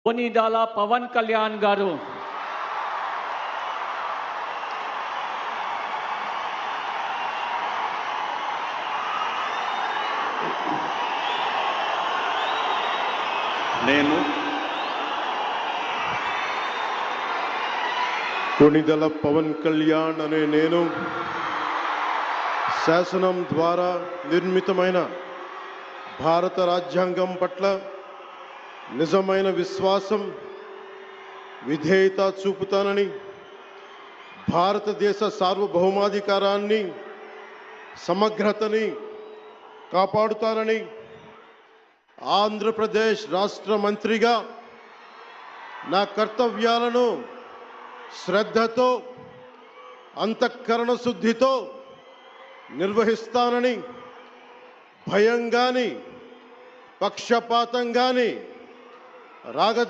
కొనిదాల పవన్ కళ్యాణ్ గారు. నేను కొనిదల పవన్ కళ్యాణ్ అనే నేను శాసనం ద్వారా నిర్మితమైన భారత రాజ్యాంగం పట్ల నిజమైన విశ్వాసం, విధేయత చూపుతానని, భారతదేశ సార్వభౌమాధికారాన్ని, సమగ్రతని కాపాడుతానని, ఆంధ్రప్రదేశ్ రాష్ట్ర మంత్రిగా నా కర్తవ్యాలను శ్రద్ధతో, అంతఃకరణ శుద్ధితో నిర్వహిస్తానని, భయం గాని, పక్షపాతం గాని, రాగ